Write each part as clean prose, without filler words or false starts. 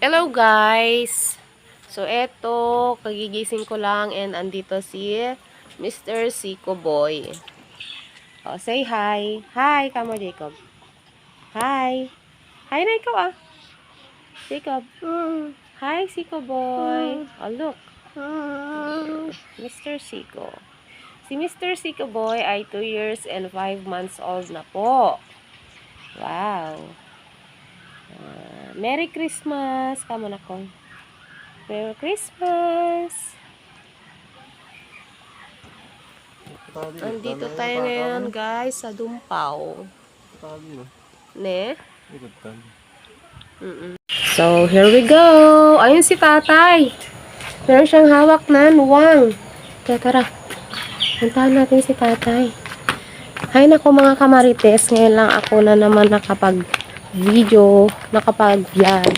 Hello guys! So eto, kagigising ko lang and andito si Mr. Siko Boy. Oh, say hi. Hi, kamo Jacob. Hi. Hi na ikaw ah. Jacob. Hi, Siko Boy. Oh, look. Mr. Siko. Si Mr. Siko Boy ay 2 years and 5 months old na po. Wow. Merry Christmas. Kamo na ko. Merry Christmas! Andito tayo ngayon guys sa Dumpaw. Ne? So, here we go! Ayun si tatay! Meron siyang hawak na nuwang. Tara. Puntahan natin si tatay. Hay nako mga kamarites. Ngayon lang ako na naman nakapag-video, nakapag-vlog.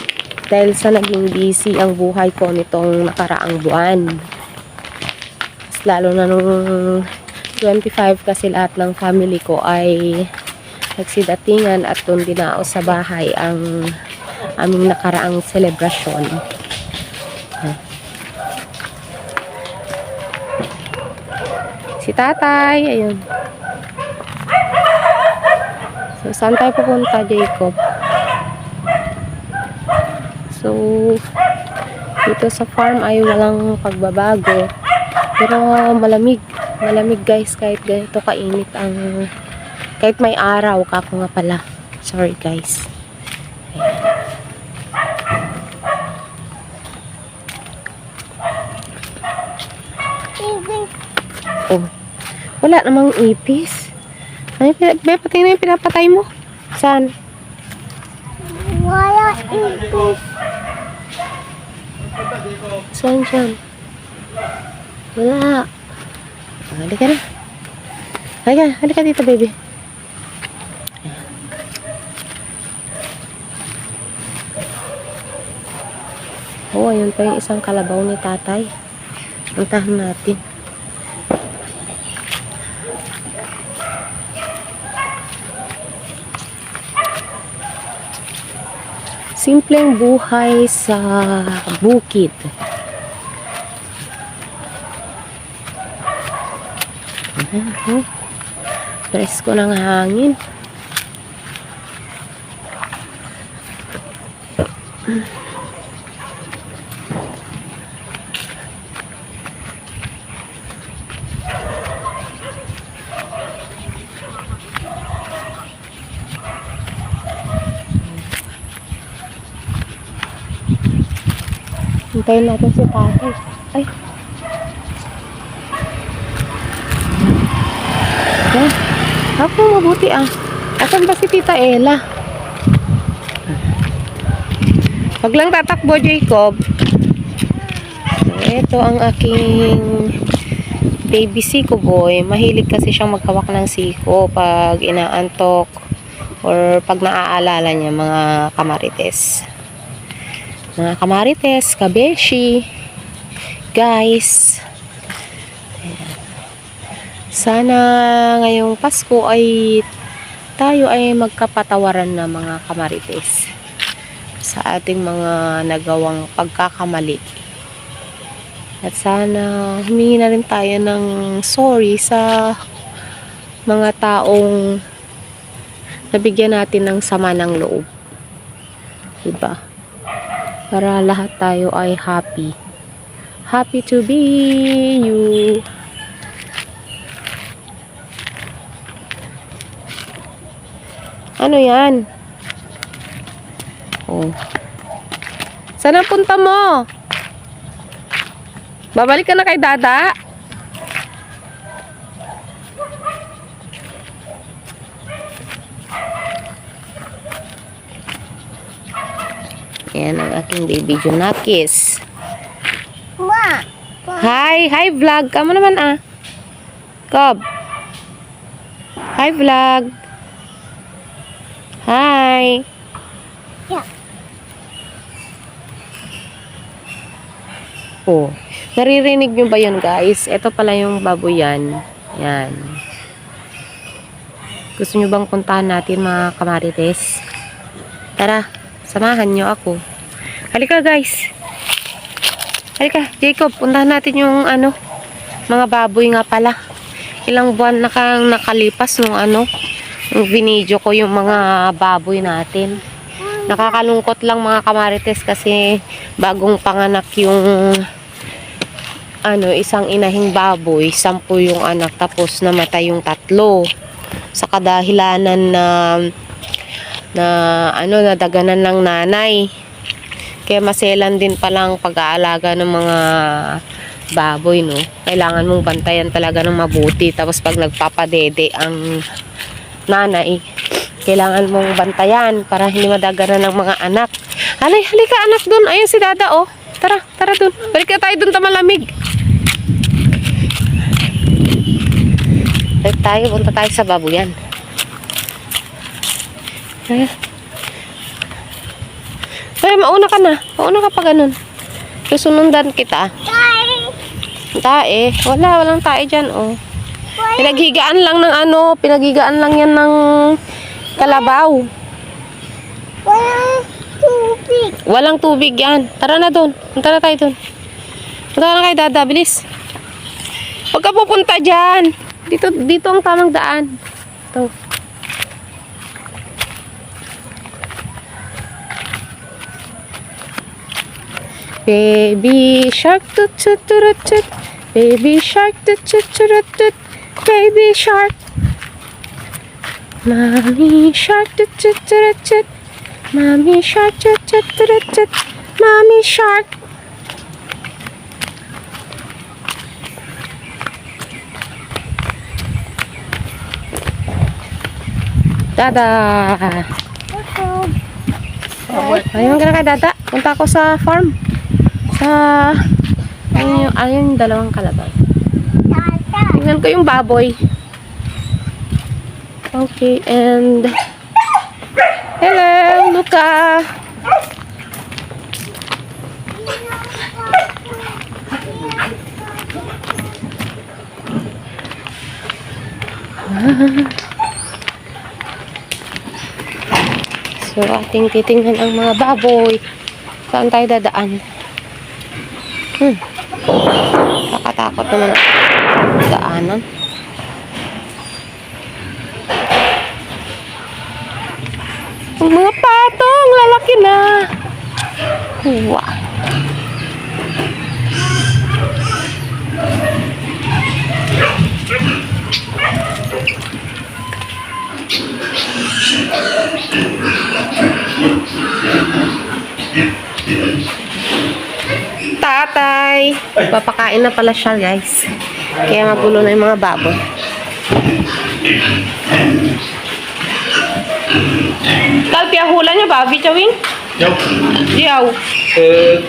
Dahil sa naging busy ang buhay ko nitong nakaraang buwan. Mas lalo na nung 25 kasi lahat ng family ko ay nagsidatingan at doon dinao sa bahay ang aming nakaraang selebrasyon. Si tatay, ayun. So, saan tayo pupunta, Jacob? So, dito sa farm ay walang pagbabago. Pero malamig. Malamig guys, kahit ganito kainit ang... Kahit may araw, kako nga pala. Sorry guys. Oh, wala namang ipis. Ay, patay na yung pinapatay mo. Saan? Wala ipis. Saan dyan? Wala. Halika na. Halika dito, baby. Oh, ayun pa yung isang kalabaw ni tatay. Puntahan natin. Simpleng buhay sa bukid. Presko ng hangin. Hintayin natin si tatay. Ay. Ay. Ako mabuti ah. Asan ba si Tita Ella? Wag lang tatakbo, Jacob. Ito ang aking baby Siko Boy. Mahilig kasi siyang maghawak ng siko pag inaantok or pag naaalala niya mga kamarites. Mga kamarites, kabeshi, guys. Sana ngayong Pasko ay tayo ay magkapatawaran na mga kamarites sa ating mga nagawang pagkakamali. At sana humingi na rin tayo ng sorry sa mga taong nabigyan natin ng sama ng loob. Diba? Para lahat tayo ay happy. Happy to be you. Ano yan? Oh. Saan ang punta mo? Babalik ka na kay Dada? Yan ang aking baby Junakis. Ma. Hi vlog. Kamu naman ah. Cob. Hi vlog. Hi. Yeah. Oh, naririnig nyo ba yun guys? Ito pala yung baboyan. Yan. Gusto nyo bang puntahan natin mga kamarites? Tara, samahan nyo ako. Halika guys. Halika, Jacob, puntahan natin yung mga baboy nga pala. Ilang buwan na kang nakalipas nung nung binidyo ko yung mga baboy natin. Nakakalungkot lang mga kamarites kasi bagong panganak yung isang inahing baboy, 10 yung anak tapos namatay yung 3 sa kadahilanan nadaganan ng nanay. Kaya maselan din palang pag-aalaga ng mga baboy, no? Kailangan mong bantayan talaga ng mabuti. Tapos pag nagpapadede ang nanay, kailangan mong bantayan para hindi madaganan ng mga anak. Halika anak dun. Ayun si Dada, oh. Tara dun. Balik na tayo dun, malamig. Balik tayo, punta tayo sa baboyan. Ay, mauna ka na. Mauna ka pa ganun. Susunundan kita. Tae. Walang tae dyan, oh. Pinaghigaan lang ng pinaghigaan lang yan ng kalabaw. Walang tubig. Walang tubig yan. Tara na dun. Punta na tayo dun. Punta na kayo, Dada. Bilis. Huwag ka pupunta dyan. Dito ang tamang daan. Ito. Baby shark tut tut tut tut. Baby shark tut tut tut tut. Baby shark. Mommy shark tut tut tut tut. Mommy shark tut tut tut tut. Mommy shark. Dada. Ayun ka na kay Dada. Punta ako sa farm. Ayun yung dalawang kalabaw. Tingnan ko yung baboy. Okay, and hello, Luca. So, ating titingnan ang mga baboy. Saan tayo dadaan? Nakatakot naman ang daanan. Ang mga patong, lalaki na. Wow. Tatay, papakain na pala siya, guys. Kaya magulo na yung mga baboy. Kalpia hula niya ba, Bichawing? Yaw. Yaw.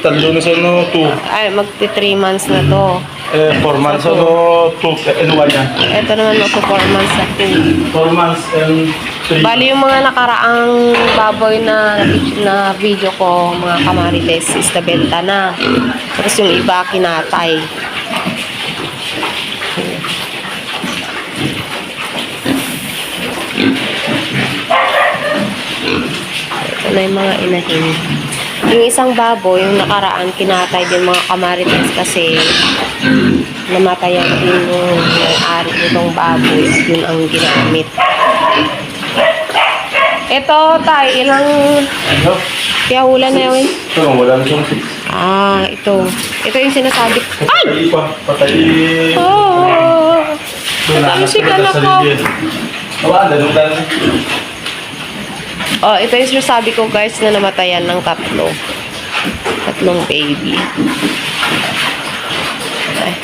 Talo na sa 2. Ay, magti 3 months na to. 4 months ano 2. Ano yan? Ito naman magto 4 months na to. 4 months and 3. Bali yung mga nakaraang baboy na video ko, mga kamarites, is nabenta na. Tapos yung iba kinatay. Ito na yung mga inahin. Yung isang baboy, yung nakaraan, kinatay din mga kamarites kasi namatayan din yung ari nitong baboy at yun ang ginamit. Ito, tayo, ilang Ano? kaya hula na yun? Ito, wala na siyang 6. Ah, ito. Ito yung sinasabi. Ay! Patay pa. Patay. Oh! Natamsikan ako. Wala, dalong daan. Oh, ito yung sinasabi ko guys na namatayan ng 3. 3 baby. Ay.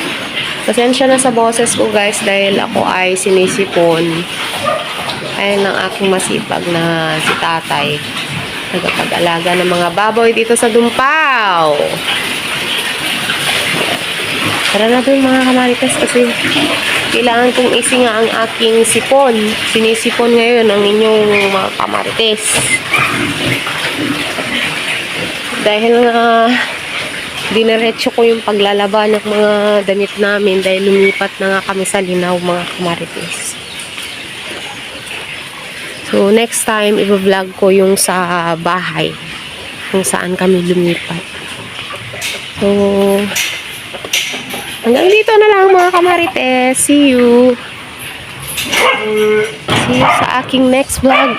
Pasensya na sa boses ko guys dahil ako ay sinisipon. Ayun ang aking masipag na si tatay. Nagpag-alaga ng mga baboy dito sa Dumpaw. Tara na dun mga kamarites kasi kailangan kong isinga ang aking sipon. Sinisipon ngayon ang inyong mga kamarites. Dahil nga diniretso ko yung paglalaba ng mga damit namin dahil lumipat na nga kami sa Linaw mga kamarites. So next time i-vlog ko yung sa bahay. kung saan kami lumipat. So, hanggang dito na lang mga kamarites. See you. See you sa aking next vlog.